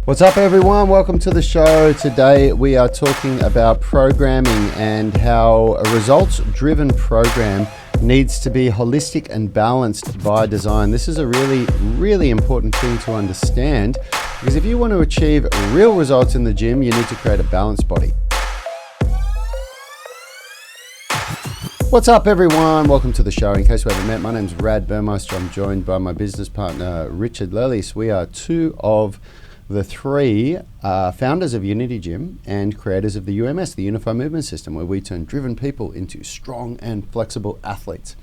What's up, everyone? Welcome to the show. Today we are talking about programming and how a results-driven program needs to be holistic and balanced by design. This is a really important thing to understand, because if you want to achieve real results in the gym, you need to create a balanced body. What's up, everyone? Welcome to the show. In case we haven't met, my name's Rad Burmeister. I'm joined by my business partner, Richard Lellis. We are two of the three founders of Unity Gym and creators of the UMS, the Unified Movement System, where we turn driven people into strong and flexible athletes.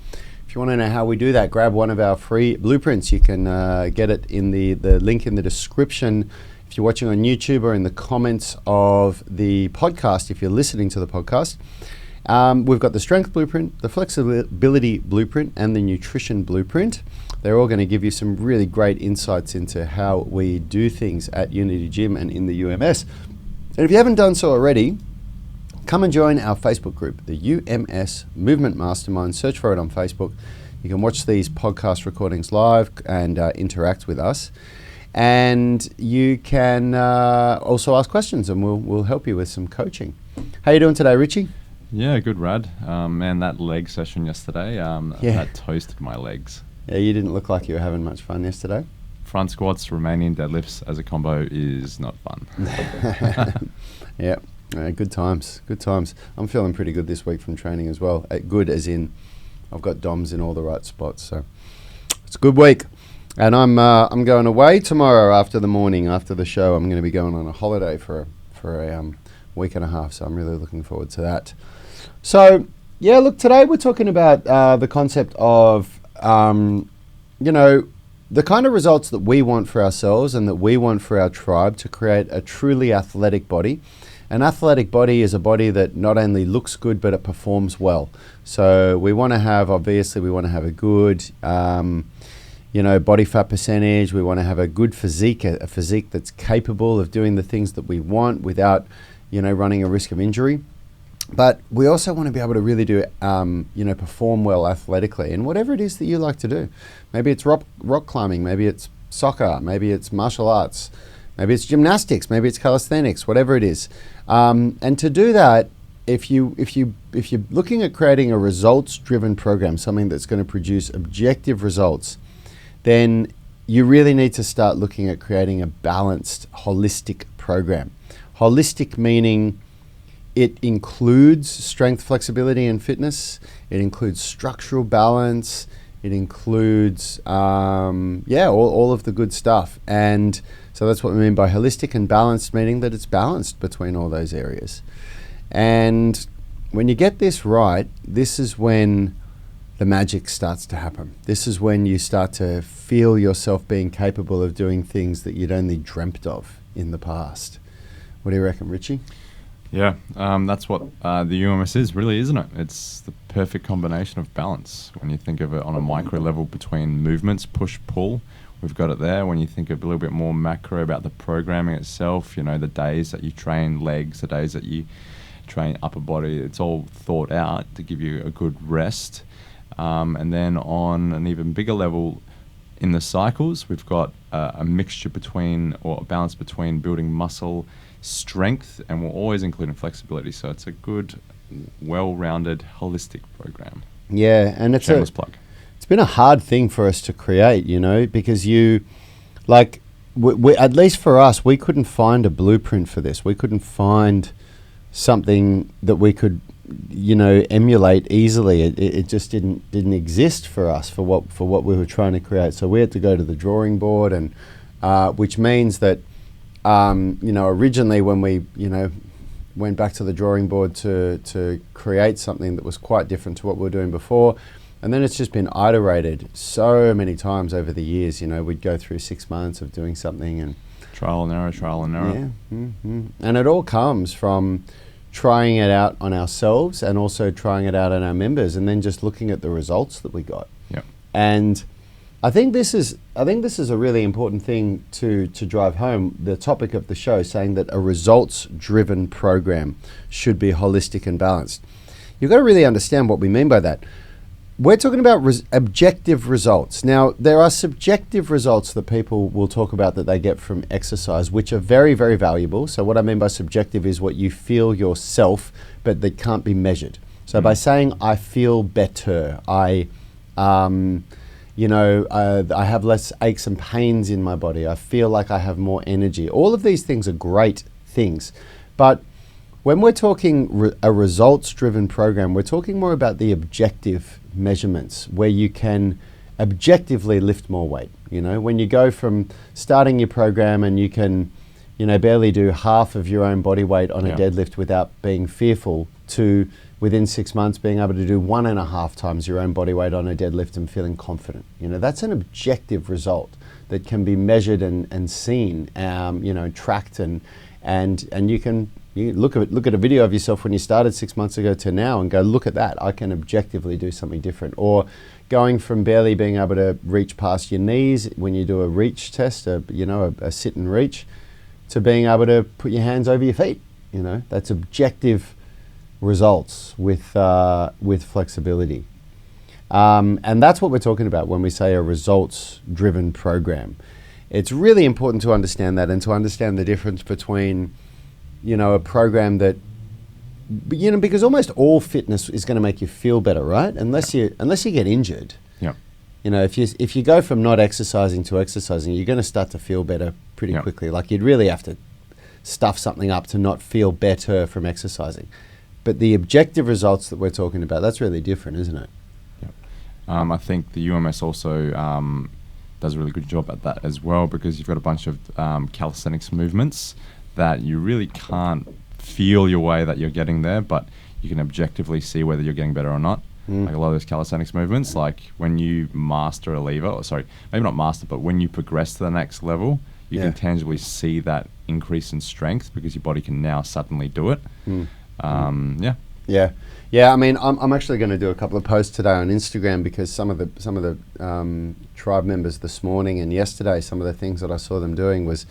If you want to know how we do that, grab one of our free blueprints. You can get it in the link in the description if you're watching on YouTube, or in the comments of the podcast if you're listening to the podcast. We've got the strength blueprint, the flexibility blueprint, and the nutrition blueprint. They're all going to give you some really great insights into how we do things at Unity Gym and in the UMS. And if you haven't done so already, come and join our Facebook group, the UMS Movement Mastermind. Search for it on Facebook. You can watch these podcast recordings live and interact with us. And you can also ask questions, and we'll help you with some coaching. How you doing today, Richie? Yeah, good, Rad. Man, that leg session yesterday, that toasted my legs. Yeah, you didn't look like you were having much fun yesterday. Front squats, Romanian deadlifts as a combo is not fun. Yeah, good times. I'm feeling pretty good this week from training as well. Good as in I've got DOMs in all the right spots, so it's a good week. And I'm going away tomorrow after the show. I'm going to be going on a holiday for a week and a half, so I'm really looking forward to that. So yeah, look, today we're talking about the concept of the kind of results that we want for ourselves and that we want for our tribe to create a truly athletic body. An athletic body is a body that not only looks good, but it performs well. So we want to have a good body fat percentage. We want to have a good physique, a physique that's capable of doing the things that we want without running a risk of injury. But we also want to be able to really do, perform well athletically, and whatever it is that you like to do. Maybe it's rock climbing, maybe it's soccer, maybe it's martial arts, maybe it's gymnastics, maybe it's calisthenics, whatever it is. And to do that, if you're looking at creating a results-driven program, something that's going to produce objective results, then you really need to start looking at creating a balanced, holistic program. Holistic meaning it includes strength, flexibility, and fitness. It includes structural balance. It includes, all of the good stuff. And so that's what we mean by holistic and balanced, meaning that it's balanced between all those areas. And when you get this right, this is when the magic starts to happen. This is when you start to feel yourself being capable of doing things that you'd only dreamt of in the past. What do you reckon, Richie? Yeah, that's what the UMS is, really, isn't it? It's the perfect combination of balance. When you think of it on a micro level between movements, push, pull, we've got it there. When you think of a little bit more macro about the programming itself, the days that you train legs, the days that you train upper body, it's all thought out to give you a good rest. And then on an even bigger level, in the cycles, we've got a mixture between, or a balance between building muscle strength, and we're always including flexibility. So it's a good, well-rounded, holistic program. Yeah, and it's plug. It's been a hard thing for us to create, because we, at least for us, we couldn't find a blueprint for this. We couldn't find something that we could, emulate easily. It just didn't exist for us for what we were trying to create. So we had to go to the drawing board, and which means that originally when we went back to the drawing board to create something that was quite different to what we were doing before, and then it's just been iterated so many times over the years. We'd go through 6 months of doing something and trial and error. Yeah, mm-hmm. And it all comes from trying it out on ourselves and also trying it out on our members, and then just looking at the results that we got. Yeah. And I think this is a really important thing to drive home the topic of the show, saying that a results-driven program should be holistic and balanced. You've got to really understand what we mean by that. we're talking about objective results. Now, there are subjective results that people will talk about that they get from exercise, which are very, very valuable. So what I mean by subjective is what you feel yourself, but that can't be measured. So by saying, I feel better, I have less aches and pains in my body, I feel like I have more energy. All of these things are great things. But when we're talking a results-driven program, we're talking more about the objective measurements where you can objectively lift more weight. You know, when you go from starting your program and you can, barely do half of your own body weight on a deadlift without being fearful, to within 6 months being able to do 1.5 times your own body weight on a deadlift and feeling confident. That's an objective result that can be measured and seen, tracked and you look at a video of yourself when you started 6 months ago to now and go, look at that, I can objectively do something different. Or going from barely being able to reach past your knees when you do a reach test, a sit and reach, to being able to put your hands over your feet. That's objective results with flexibility. And that's what we're talking about when we say a results-driven program. It's really important to understand that and to understand the difference between a program that, because almost all fitness is going to make you feel better, right? Unless you get injured. Yeah. If you go from not exercising to exercising, you're going to start to feel better pretty quickly. Like you'd really have to stuff something up to not feel better from exercising. But the objective results that we're talking about, that's really different, isn't it? Yeah. I think the UMS also does a really good job at that as well, because you've got a bunch of calisthenics movements that you really can't feel your way that you're getting there, but you can objectively see whether you're getting better or not. Like a lot of those calisthenics movements, like when you master a lever, maybe not master, but when you progress to the next level, you can tangibly see that increase in strength because your body can now suddenly do it. Yeah. I mean, I'm actually going to do a couple of posts today on Instagram because some of the tribe members this morning and yesterday, some of the things that I saw them doing was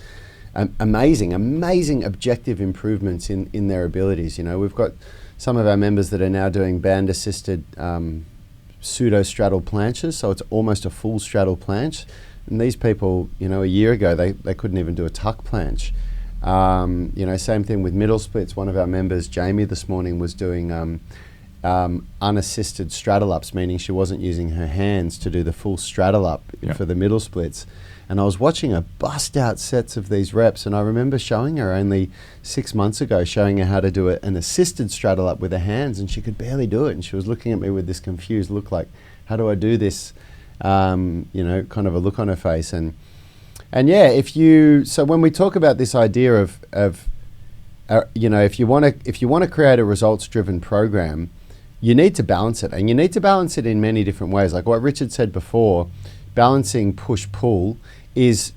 amazing objective improvements in their abilities. We've got some of our members that are now doing band-assisted pseudo-straddle planches, so it's almost a full straddle planche. And these people, a year ago, they couldn't even do a tuck planche. Same thing with middle splits. One of our members, Jamie, this morning was doing unassisted straddle ups, meaning she wasn't using her hands to do the full straddle up for the middle splits. And I was watching her bust out sets of these reps, and I remember showing her only 6 months ago, showing her how to do an assisted straddle up with her hands, and she could barely do it. And she was looking at me with this confused look, like, how do I do this? Kind of a look on her face. And so when we talk about this idea of if you want to create a results-driven program, you need to balance it, and you need to balance it in many different ways. Like what Richard said before, balancing push-pull is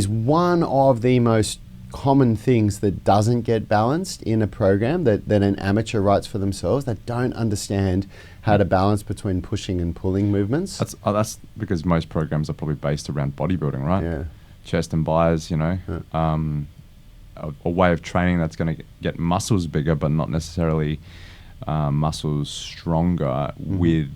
one of the most common things that doesn't get balanced in a program that an amateur writes for themselves. That don't understand how to balance between pushing and pulling movements. That's because most programs are probably based around bodybuilding, right? Yeah. Chest and biceps, a way of training that's going to get muscles bigger, but not necessarily muscles stronger with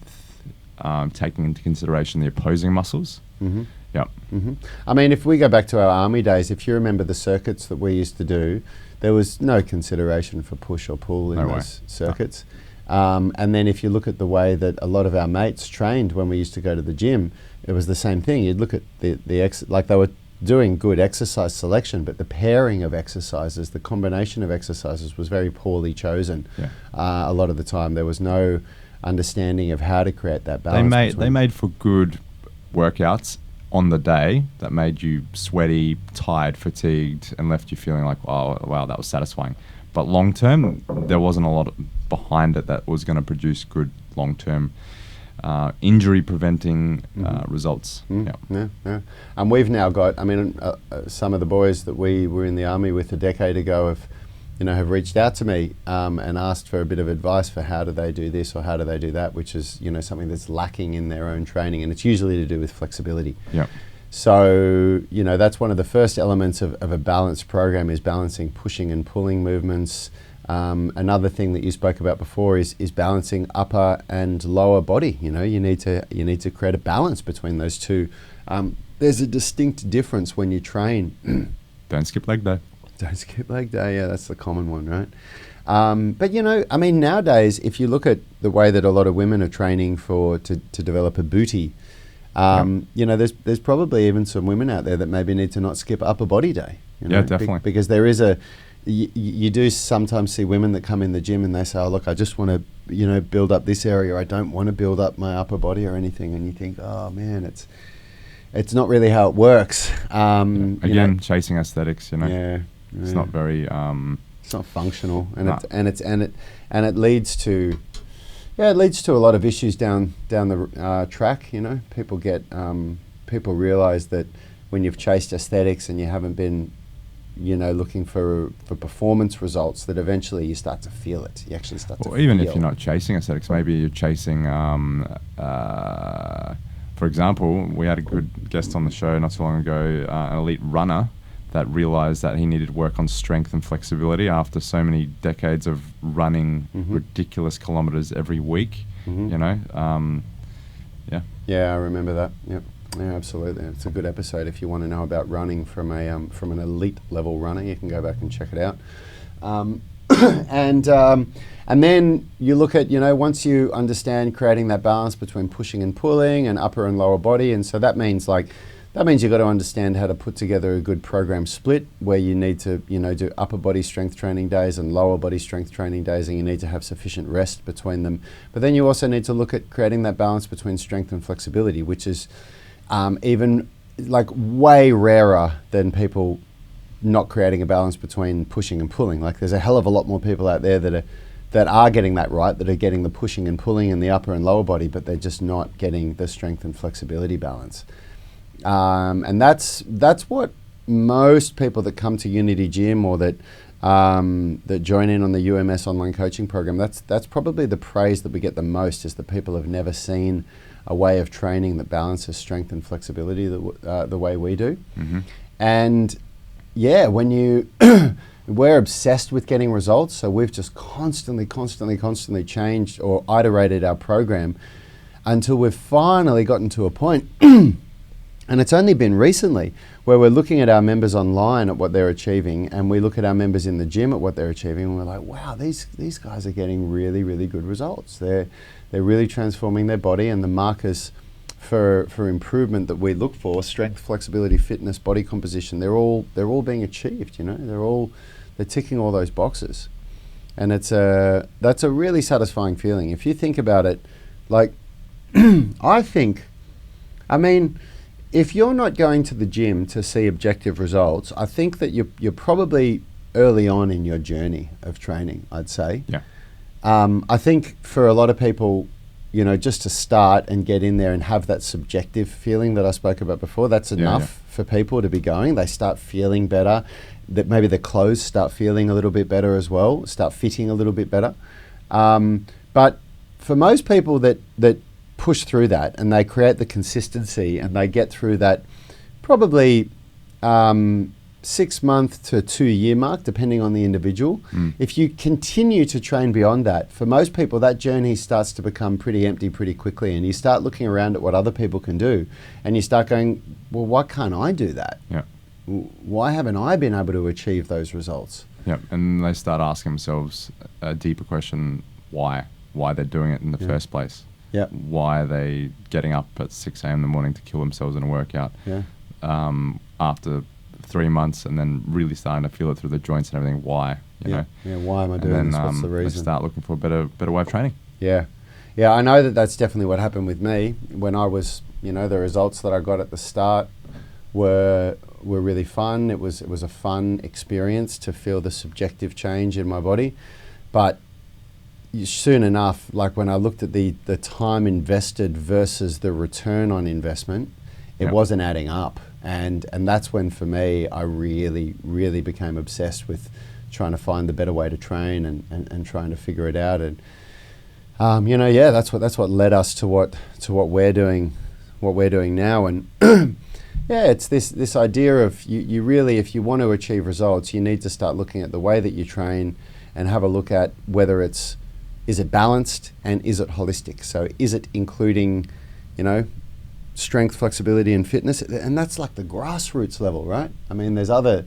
taking into consideration the opposing muscles. Mm-hmm. Yeah. Mm-hmm. I mean, if we go back to our army days, if you remember the circuits that we used to do, there was no consideration for push or pull in those circuits. No. And then if you look at the way that a lot of our mates trained when we used to go to the gym, it was the same thing. You'd look at like they were doing good exercise selection, but the pairing of exercises, the combination of exercises was very poorly chosen. Yeah. A lot of the time there was no understanding of how to create that balance. They made for good workouts on the day that made you sweaty, tired, fatigued, and left you feeling like, wow, that was satisfying. But long term, there wasn't a lot behind it that was going to produce good long term injury preventing results. Yeah. And we've now got, some of the boys that we were in the army with a decade ago have reached out to me and asked for a bit of advice for how do they do this or how do they do that, which is something that's lacking in their own training, and it's usually to do with flexibility. Yeah. So that's one of the first elements of a balanced program is balancing pushing and pulling movements, Another thing that you spoke about before is balancing upper and lower body. You know, you need to create a balance between those two. There's a distinct difference when you train. Don't skip leg day. Don't skip leg day. Yeah, that's the common one, right? But you know, I mean, nowadays, if you look at the way that a lot of women are training to develop a booty, you know, there's probably even some women out there that maybe need to not skip upper body day. You know? Yeah, definitely. Because there is you do sometimes see women that come in the gym and they say, oh, look, I just want to, you know, build up this area. I don't want to build up my upper body or anything. And you think, oh man, it's not really how it works. Again, you know, chasing aesthetics, you know. Yeah. It's not very it's not functional, and Nah. it leads to a lot of issues down the track. You know, people realize that when you've chased aesthetics and you haven't been, you know, looking for performance results, that eventually you start to feel it. You actually start to even feel if you're not chasing aesthetics, maybe you're chasing for example, we had a good guest on the show not so long ago, an elite runner that realized that he needed to work on strength and flexibility after so many decades of running ridiculous kilometers every week. You know, Yeah, I remember that. Yep. Yeah, absolutely. It's a good episode. If you want to know about running from an elite level runner, you can go back and check it out. And then you look at, you know, once you understand creating that balance between pushing and pulling and upper and lower body, and so that means you've got to understand how to put together a good program split where you need to, you know, do upper body strength training days and lower body strength training days, and you need to have sufficient rest between them. But then you also need to look at creating that balance between strength and flexibility, which is even like way rarer than people not creating a balance between pushing and pulling. Like there's a hell of a lot more people out there that are getting that right, that are getting the pushing and pulling in the upper and lower body, but they're just not getting the strength and flexibility balance. And that's what most people that come to Unity Gym or that join in on the UMS online coaching program, that's probably the praise that we get the most, is that people have never seen a way of training that balances strength and flexibility the way we do. And yeah, when we're obsessed with getting results, so we've just constantly changed or iterated our program until we've finally gotten to a point, and it's only been recently, where we're looking at our members online at what they're achieving, and we look at our members in the gym at what they're achieving, and we're like, wow, these guys are getting really, really good results. They're really transforming their body, and the markers for improvement that we look for, strength, flexibility, fitness, body composition, they're all being achieved. You know, they're ticking all those boxes, and that's a really satisfying feeling. If you think about it, like I mean, if you're not going to the gym to see objective results, I think that you're probably early on in your journey of training, I'd say. Yeah. I think for a lot of people, you know, just to start and get in there and have that subjective feeling that I spoke about before, that's enough for people to be going. They start feeling better, that maybe their clothes start feeling a little bit better as well, start fitting a little bit better. But for most people that push through that and they create the consistency and they get through that probably 6 month to 2 year mark, depending on the individual. If you continue to train beyond that, for most people that journey starts to become pretty empty pretty quickly, and you start looking around at what other people can do and you start going, well, why can't I do that? Yeah. Why haven't I been able to achieve those results? Yeah, and they start asking themselves a deeper question, why they're doing it in the first place. Yeah. Why are they getting up at 6 a.m. in the morning to kill themselves in a workout? Yeah. After 3 months, and then really starting to feel it through the joints and everything. Why? You know? Yeah. Why am I doing this? What's the reason? They start looking for a better way of training. Yeah. Yeah. I know that's definitely what happened with me when I was, you know, the results that I got at the start were really fun. It was a fun experience to feel the subjective change in my body, but soon enough, like when I looked at the time invested versus the return on investment, it wasn't adding up. And that's when, for me, I really, really became obsessed with trying to find the better way to train and trying to figure it out. And you know, yeah, that's what led us to what we're doing now. And yeah, it's this idea of you really, if you want to achieve results, you need to start looking at the way that you train and have a look at whether is it balanced and is it holistic? So is it including, strength, flexibility, and fitness? And that's like the grassroots level, right? I mean, there's other,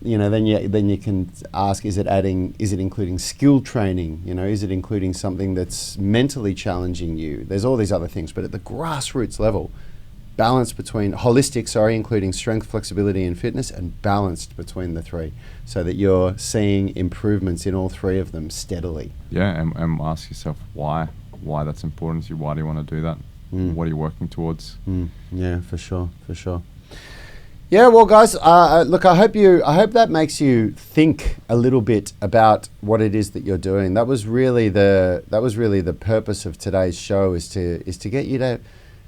then you can ask, is it including skill training? Is it including something that's mentally challenging you? There's all these other things, but at the grassroots level, including strength, flexibility, and fitness, and balanced between the three, so that you're seeing improvements in all three of them steadily. Yeah, and ask yourself why that's important to you. Why do you want to do that? What are you working towards? Yeah, for sure. Yeah, well, guys, look, I hope that makes you think a little bit about what it is that you're doing. That was really the purpose of today's show, is to get you to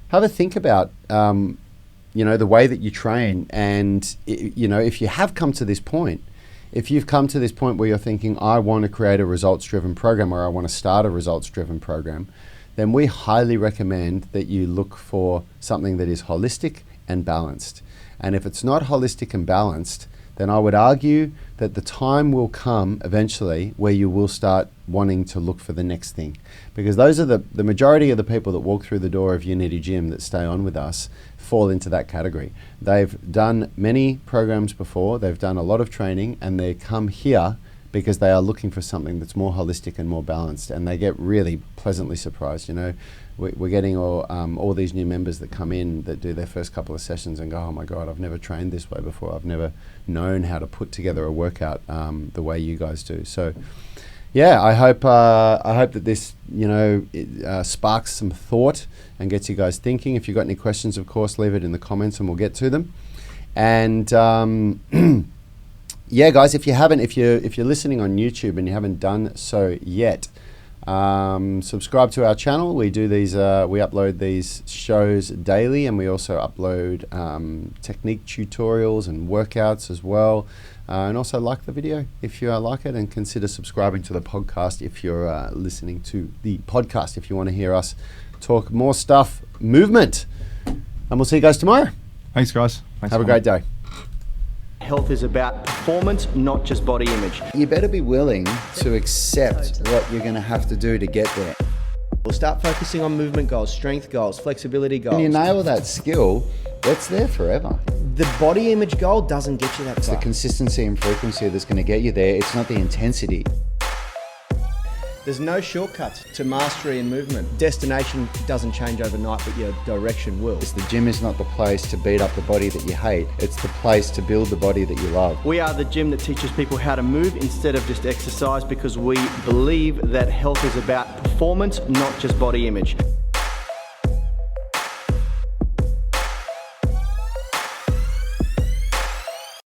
have a think about the way that you train. And if you have come to this point, if you've come to this point where you're thinking, I want to create a results-driven program, or I want to start a results-driven program, then we highly recommend that you look for something that is holistic and balanced. And if it's not holistic and balanced, then I would argue that the time will come eventually where you will start wanting to look for the next thing. Because those are the majority of the people that walk through the door of Unity Gym that stay on with us fall into that category. They've done many programs before, they've done a lot of training, and they come here because they are looking for something that's more holistic and more balanced, and they get really pleasantly surprised. We're getting all these new members that come in that do their first couple of sessions and go, oh my God, I've never trained this way before. I've never known how to put together a workout the way you guys do. So yeah, I hope that this sparks some thought and gets you guys thinking. If you've got any questions, of course, leave it in the comments and we'll get to them. And yeah, guys, if you're listening on YouTube and you haven't done so yet, subscribe to our channel. We do these, we upload these shows daily, and we also upload technique tutorials and workouts as well. And also like the video if you like it, and consider subscribing to the podcast if you're listening to the podcast, if you want to hear us talk more stuff movement. And we'll see you guys tomorrow. Thanks, guys. Have a great day. Health is about performance, not just body image. You better be willing to accept what you're going to have to do to get there. We'll start focusing on movement goals, strength goals, flexibility goals. When you nail that skill, that's there forever. The body image goal doesn't get you that It's far. the consistency and frequency that's going to get you there. It's not the intensity. There's no shortcuts to mastery and movement. Destination doesn't change overnight, but your direction will. The gym is not the place to beat up the body that you hate. It's the place to build the body that you love. We are the gym that teaches people how to move instead of just exercise, because we believe that health is about performance, not just body image.